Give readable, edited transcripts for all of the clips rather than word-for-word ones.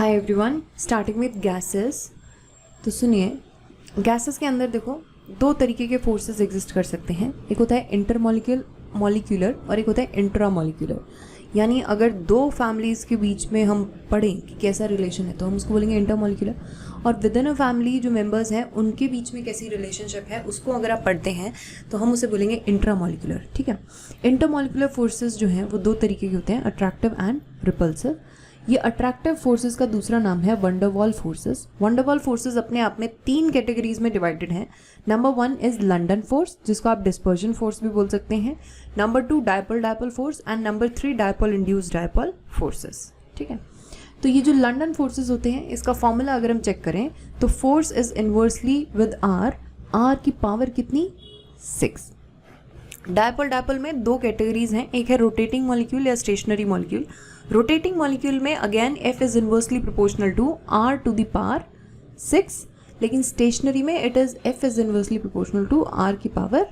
Hi everyone, starting with gases. तो सुनिए, gases के अंदर देखो दो तरीके के फोर्सेस एग्जिस्ट कर सकते हैं। एक होता है इंटरमॉलिक्यूलर और एक होता है इंट्रामॉलिक्यूलर। यानी अगर दो फैमिलीज़ के बीच में हम पढ़ें कि कैसा रिलेशन है तो हम उसको बोलेंगे इंटरमॉलिक्यूलर, और विद इन अ फैमिली जो मेंबर्स हैं उनके बीच में कैसी रिलेशनशिप है उसको अगर आप पढ़ते हैं तो हम उसे बोलेंगे इंट्रामॉलिक्यूलर। ठीक है। इंटरमॉलिक्यूलर फोर्सेस जो हैं वो दो तरीके के होते हैं, अट्रैक्टिव एंड रिपल्सिव। ये अट्रैक्टिव फोर्सेस का दूसरा नाम है वंडरवॉल फोर्सेस। वंडरवॉल फोर्सेस अपने आप में तीन कैटेगरीज में डिवाइडेड हैं। नंबर 1 इज लंडन फोर्स, जिसको आप डिस्पर्जन फोर्स भी बोल सकते हैं। Number 2 dipole force and number 3 dipole induced dipole forces. ठीक है। तो ये जो लंडन फोर्सेस होते हैं इसका फॉर्मूला अगर हम चेक करें तो force is inversely with R की पावर कितनी, 6। डायपोल में दो कैटेगरीज हैं, एक है रोटेटिंग मॉलिक्यूल या स्टेशनरी मॉलिक्यूल। रोटेटिंग मॉलिक्यूल में again F is inversely proportional to R to the power 6, लेकिन स्टेशनरी में it is F is inversely proportional to R की पावर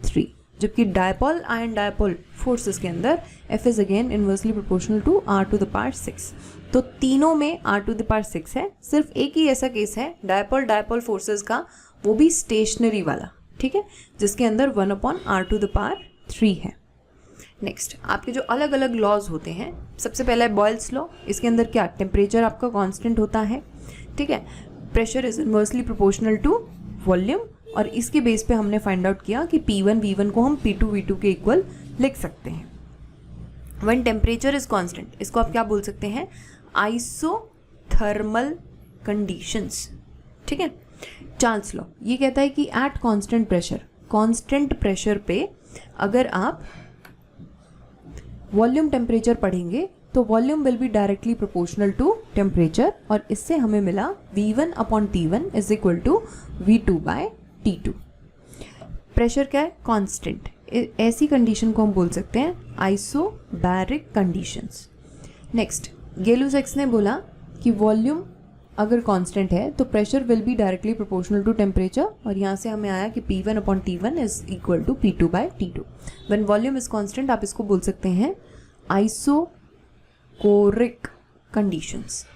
3। जबकि डायपोल आयन डायपोल फोर्सेस के अंदर F is again inversely proportional to R to the power 6। तो तीनों में R to the power 6 है। सिर्फ एक ही ऐसा केस है डायपोल फोर्सेस का, वो भी स्टेशनरी वाला, ठीक है, जिसके अंदर 1/R टू द पावर 3 है। नेक्स्ट, आपके जो अलग अलग लॉज होते हैं, सबसे पहला है बॉयल्स लॉ। इसके अंदर क्या, टेम्परेचर आपका कांस्टेंट होता है, ठीक है, pressure is inversely proportional to volume, और इसके बेस पे हमने फाइंड आउट किया कि P1 V1 को हम P2 V2 के इक्वल लिख सकते हैं। व्हेन टेम्परेचर इज कांस्टेंट, इसको आप क्या बोल सकते हैं, आइसोथर्मल कंडीशंस। ठीक है। चार्ल्स लॉ ये कहता है कि एट कांस्टेंट प्रेशर पे अगर आप वॉल्यूम टेम्परेचर पढ़ेंगे तो volume will be directly proportional to temperature, और इससे हमें मिला V1/T1 is equal to V2/T2। Pressure क्या है, कांस्टेंट। ऐसी कंडीशन को हम बोल सकते हैं आइसोबैरिक कंडीशंस। नेक्स्ट, गेलुसेक्स ने बोला कि वॉल्यूम अगर कांस्टेंट है तो pressure will be directly proportional to temperature, और यहाँ से हमें आया कि P1/T1 is equal to P2/T2। When volume is constant आप इसको बोल सकते हैं आइसोकोरिक कंडीशंस।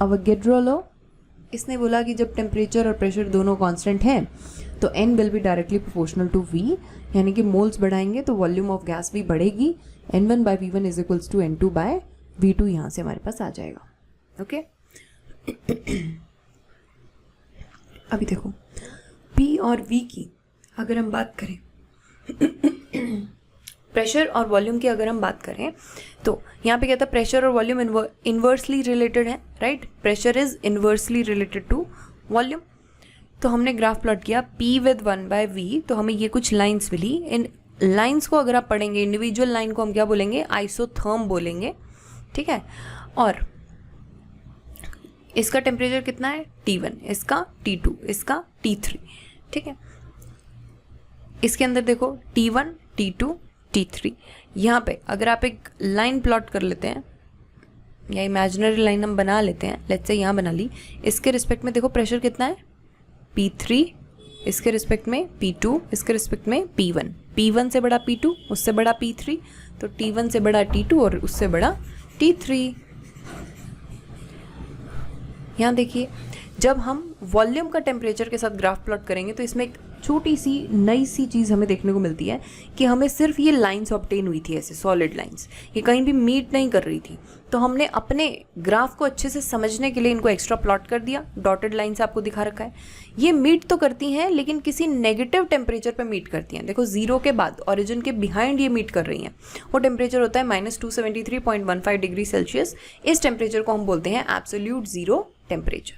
अवोगाड्रो लॉ, इसने बोला कि जब टेम्परेचर और प्रेशर दोनों कांस्टेंट हैं तो N will be directly proportional to V, यानी कि मोल्स बढ़ाएंगे तो वॉल्यूम ऑफ गैस भी बढ़ेगी। N1/V1 is equals to N2/V2 यहाँ से हमारे पास आ जाएगा। ओके। अभी देखो P और V की अगर हम बात करें प्रेशर और वॉल्यूम की अगर हम बात करें तो यहाँ पे क्या था, प्रेशर और वॉल्यूम इन्वर्सली रिलेटेड है, right. Pressure is inversely related to volume. तो हमने ग्राफ प्लॉट किया P विद 1/V, तो हमें ये कुछ लाइंस मिली। इन लाइंस को अगर आप पढ़ेंगे, इंडिविजुअल लाइन को हम क्या बोलेंगे, आइसोथर्म बोलेंगे, ठीक है। और इसका टेम्परेचर कितना है, T1, इसका T2, इसका T3, ठीक है। इसके अंदर देखो T1, T2, T3। यहाँ पे अगर आप एक लाइन प्लॉट कर लेते हैं या इमेजिनरी लाइन हम बना लेते हैं, लेट्स से यहाँ बना ली, इसके रिस्पेक्ट में देखो प्रेशर कितना है, P3, इसके रिस्पेक्ट में P2, इसके रिस्पेक्ट में P1। P1 से बड़ा P2, उससे बड़ा P3, तो T1 से बड़ा T2 और उससे बड़ा T3। यहाँ देखिए, जब हम वॉल्यूम का टेम्परेचर के साथ ग्राफ प्लॉट करेंगे तो इसमें एक छोटी सी नई सी चीज़ हमें देखने को मिलती है कि हमें सिर्फ ये लाइंस ऑब्टेन हुई थी, ऐसे सॉलिड लाइंस, ये कहीं भी मीट नहीं कर रही थी। तो हमने अपने ग्राफ को अच्छे से समझने के लिए इनको एक्स्ट्रा प्लॉट कर दिया। डॉटेड लाइन से आपको दिखा रखा है, ये मीट तो करती हैं लेकिन किसी नेगेटिव टेम्परेचर पर मीट करती हैं। देखो 0 के बाद, ऑरिजिन के बिहाइंड ये मीट कर रही हैं। वो टेम्परेचर होता है -273.15 डिग्री सेल्सियस। इस टेम्परेचर को हम बोलते हैं एब्सोल्यूट ज़ीरो टेम्परेचर।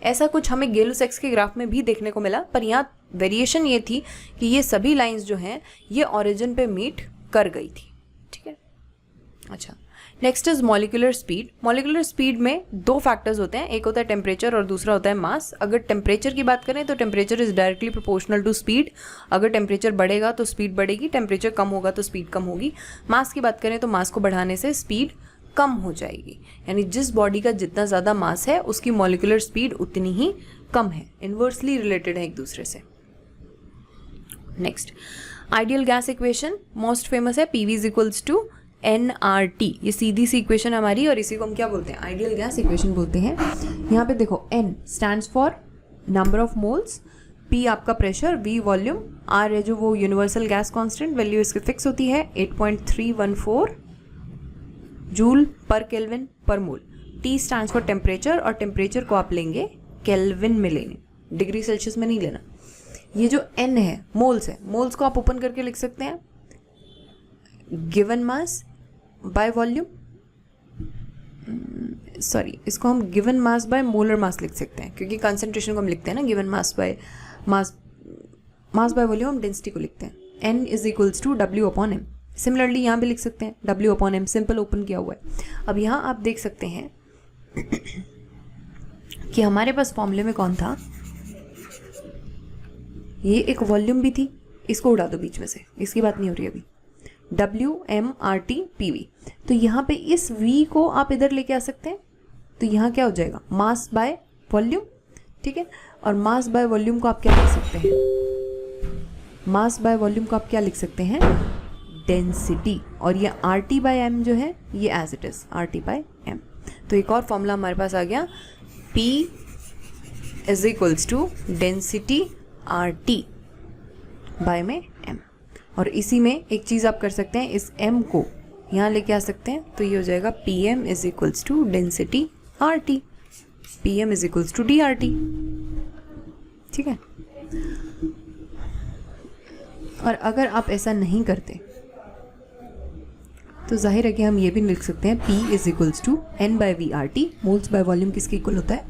ऐसा कुछ हमें गेलुसेक्स के ग्राफ में भी देखने को मिला, पर यहाँ वेरिएशन ये थी कि ये सभी लाइंस जो हैं ये ऑरिजिन पे मीट कर गई थी, ठीक है। अच्छा, next is molecular speed. Molecular speed में दो फैक्टर्स होते हैं, एक होता है टेम्परेचर और दूसरा होता है मास। अगर टेम्परेचर की बात करें तो temperature is directly proportional to speed. अगर टेम्परेचर बढ़ेगा तो स्पीड बढ़ेगी, टेम्परेचर कम होगा तो स्पीड कम होगी। मास की बात करें तो मास को बढ़ाने से स्पीड कम हो जाएगी, यानी जिस बॉडी का जितना ज़्यादा मास है उसकी मॉलिक्यूलर स्पीड उतनी ही कम है, इन्वर्सली रिलेटेड है एक दूसरे से। Next, ideal gas equation most famous है, PV is equals to nRT, ये सीधी सी इक्वेशन हमारी, और इसी को हम क्या बोलते हैं, आइडियल गैस इक्वेशन बोलते हैं। यहाँ पे देखो n stands for number of moles, P आपका प्रेशर, V वॉल्यूम, R है जो वो यूनिवर्सल गैस कांस्टेंट, वैल्यू इसकी फिक्स होती है 8.314 जूल पर केल्विन पर मोल। T स्टैंड्स फॉर टेम्परेचर, और टेम्परेचर को आप लेंगे केल्विन में लेंगे, डिग्री सेल्सियस में नहीं लेना। ये जो n है मोल्स है, मोल्स को आप ओपन करके लिख सकते हैं given mass by volume, sorry इसको हम given mass by molar mass लिख सकते हैं, क्योंकि कंसंट्रेशन को हम लिखते हैं ना given mass by mass by volume हम डेंसिटी को लिखते हैं। n is equals to W upon m। Similarly यहाँ भी लिख सकते हैं W upon m, simple open किया हुआ है। अब यहाँ आप देख सकते हैं कि हमारे पास फॉर्मूले में कौन था, ये एक वॉल्यूम भी थी, इसको उड़ा दो बीच में से, इसकी बात नहीं हो रही अभी, WmRT/PV। तो यहाँ पे इस V को आप इधर लेके आ सकते हैं, तो यहाँ क्या हो जाएगा, मास बाय वॉल्यूम, ठीक है। और मास बाय वॉल्यूम को आप क्या लिख सकते हैं, मास बाय वॉल्यूम को आप क्या लिख सकते हैं, डेंसिटी। और ये RT/m जो है ये एज इट इज RT/m। तो एक और फॉर्मूला हमारे पास आ गया, P is equals to density RT by में m। और इसी में एक चीज़ आप कर सकते हैं, इस m को यहाँ लेके आ सकते हैं, तो ये हो जाएगा Pm is equals to density RT, Pm is equals to DRT, ठीक है। और अगर आप ऐसा नहीं करते तो जाहिर है कि हम ये भी लिख सकते हैं P is equals to N by VRT, moles by volume किसके इक्वल होता है,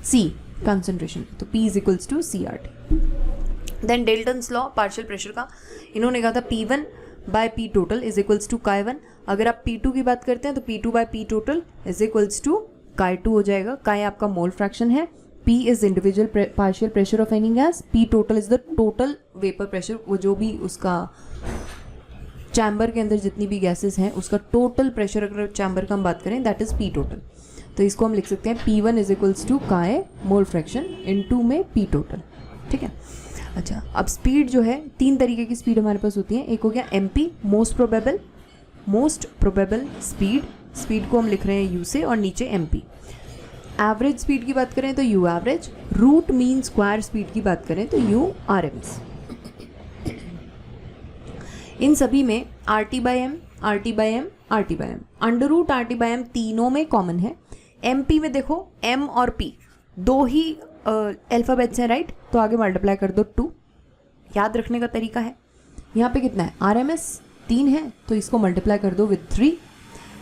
C कंसंट्रेशन, तो P is equals to CRT। Then Dalton's law partial pressure का, इन्होंने कहा था P1 by P total is equals to Chi1। अगर आप P2 की बात करते हैं तो P2 by P total is equals to Chi2 हो जाएगा। Chi आपका मोल फ्रैक्शन है, P is individual partial pressure of any gas, P total is the total vapour pressure, वो जो भी उसका चैम्बर के अंदर जितनी भी गैसेस हैं उसका टोटल प्रेशर, अगर चैम्बर का हम बात करें दैट इज P टोटल। तो इसको हम लिख सकते हैं P1 is equals to Chi mole fraction into में P टोटल, ठीक है। अच्छा, अब स्पीड जो है, तीन तरीके की स्पीड हमारे पास होती है। एक हो गया MP, मोस्ट प्रोबेबल स्पीड को हम लिख रहे हैं U से, और नीचे MP। एवरेज स्पीड की बात करें तो U average, root mean square speed की बात करें तो U RMS। इन सभी में RT/m, अंडर रूट RT/m तीनों में कॉमन है। MP में देखो M और P दो ही अल्फ़ाबेट्स हैं, राइट, तो आगे मल्टीप्लाई कर दो 2, याद रखने का तरीका है। यहाँ पे कितना है, RMS 3 है, तो इसको मल्टीप्लाई कर दो विद 3,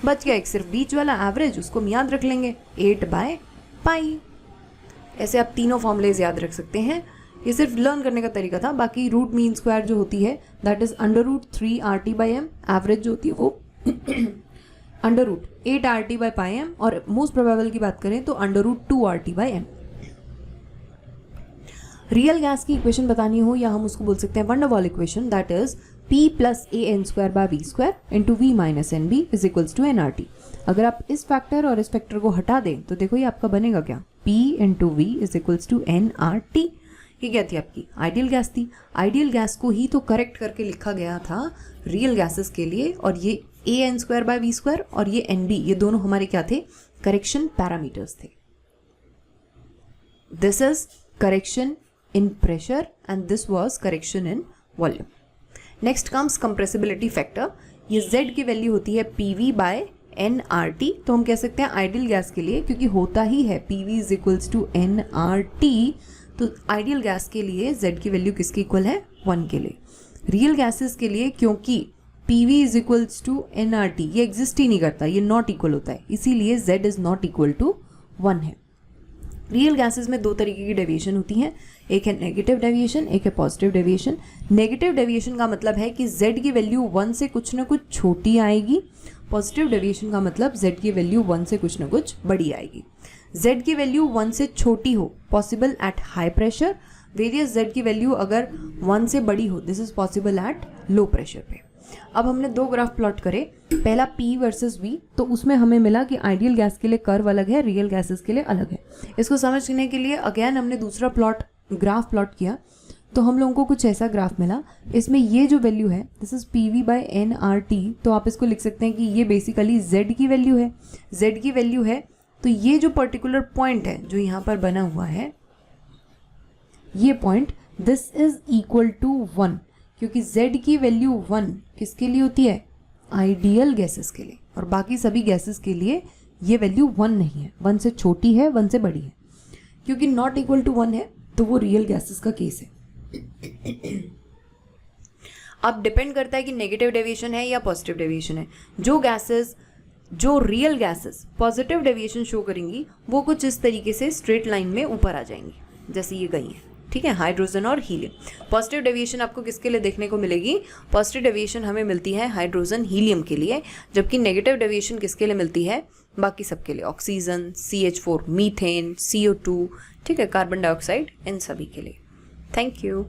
बच गया एक सिर्फ बीच वाला एवरेज, उसको हम याद रख लेंगे 8/π। ऐसे आप तीनों फॉर्मूलेज याद रख सकते हैं, ये सिर्फ लर्न करने का तरीका था। बाकी रूट मीन स्क्वायर जो होती है दैट इज √3 RT/m, एवरेज जो होती है वो √8 RT/πm, और मोस्ट प्रोबेबल की बात करें तो √2 RT/m। रियल गैस की इक्वेशन बतानी हो, या हम उसको बोल सकते हैं van der Waals equation, that is P plus AN²/V² into V minus NB is equals to nRT। अगर आप इस फैक्टर और इस फैक्टर को हटा दें तो देखो ये आपका बनेगा क्या, P into V is equals to nRT। ये क्या थी, आपकी आइडियल गैस थी। आइडियल गैस को ही तो करेक्ट करके लिखा गया था रियल गैसेस के लिए, और ये AN²/V² और ये NB, ये दोनों हमारे क्या थे, करेक्शन पैरामीटर्स थे। This is correction in pressure and this was correction in volume. Next comes compressibility factor। ये Z की वैल्यू होती है PV बाय nRT, तो हम कह सकते हैं आइडियल गैस के लिए, क्योंकि होता ही है PV is equals to nRT, तो आइडियल गैस के लिए Z की वैल्यू किसके इक्वल है, 1 के लिए। रियल गैसेस के लिए क्योंकि PV is equals to nRT ये एग्जिस्ट ही नहीं करता, ये नॉट इक्वल होता है, इसीलिए Z is not equal to 1 है। रियल गैसेस में दो तरीके की डेविएशन होती हैं, एक है नेगेटिव डेविएशन, एक है पॉजिटिव डेविएशन। नेगेटिव डेविएशन का मतलब है कि z की वैल्यू 1 से कुछ ना कुछ छोटी आएगी, पॉजिटिव डेविएशन का मतलब z की वैल्यू 1 से कुछ ना कुछ बड़ी आएगी। z की वैल्यू 1 से छोटी हो possible at high pressure, various z की वैल्यू अगर 1 से बड़ी हो this is possible at low pressure पे। अब हमने दो ग्राफ प्लॉट करे, पहला P वर्सेस V, तो उसमें हमें मिला कि आइडियल गैस के लिए कर्व अलग है, रियल गैसेस के लिए अलग है। इसको समझने के लिए अगेन हमने दूसरा ग्राफ प्लॉट किया, तो हम लोगों को कुछ ऐसा ग्राफ मिला। इसमें ये जो वैल्यू है दिस इज PV/nRT, तो आप इसको लिख सकते हैं कि ये बेसिकली Z की वैल्यू है। Z की वैल्यू है तो ये जो पर्टिकुलर पॉइंट है जो यहाँ पर बना हुआ है, ये point this is equal to 1, क्योंकि Z की वैल्यू 1 किसके लिए होती है? आइडियल गैसेस के लिए, और बाकी सभी गैसेस के लिए ये वैल्यू 1 नहीं है, 1 से छोटी है, 1 से बड़ी है। क्योंकि नॉट इक्वल टू 1 है तो वो रियल गैसेस का केस है। अब डिपेंड करता है कि नेगेटिव डेविएशन है या पॉजिटिव डेविएशन है। जो real gases positive deviation show करेंगी वो कुछ इस तरीके से स्ट्रेट लाइन में ऊपर आ जाएंगी जैसे ये गई है, ठीक है, हाइड्रोजन और हीलियम। पॉजिटिव डेविएशन आपको किसके लिए देखने को मिलेगी? पॉजिटिव डेविएशन हमें मिलती है हाइड्रोजन हीलियम के लिए, जबकि नेगेटिव डेविएशन किसके लिए मिलती है? बाकी सबके लिए, ऑक्सीजन, CH4, मीथेन, CO2, ठीक है, कार्बन डाइऑक्साइड, इन सभी के लिए। Thank you.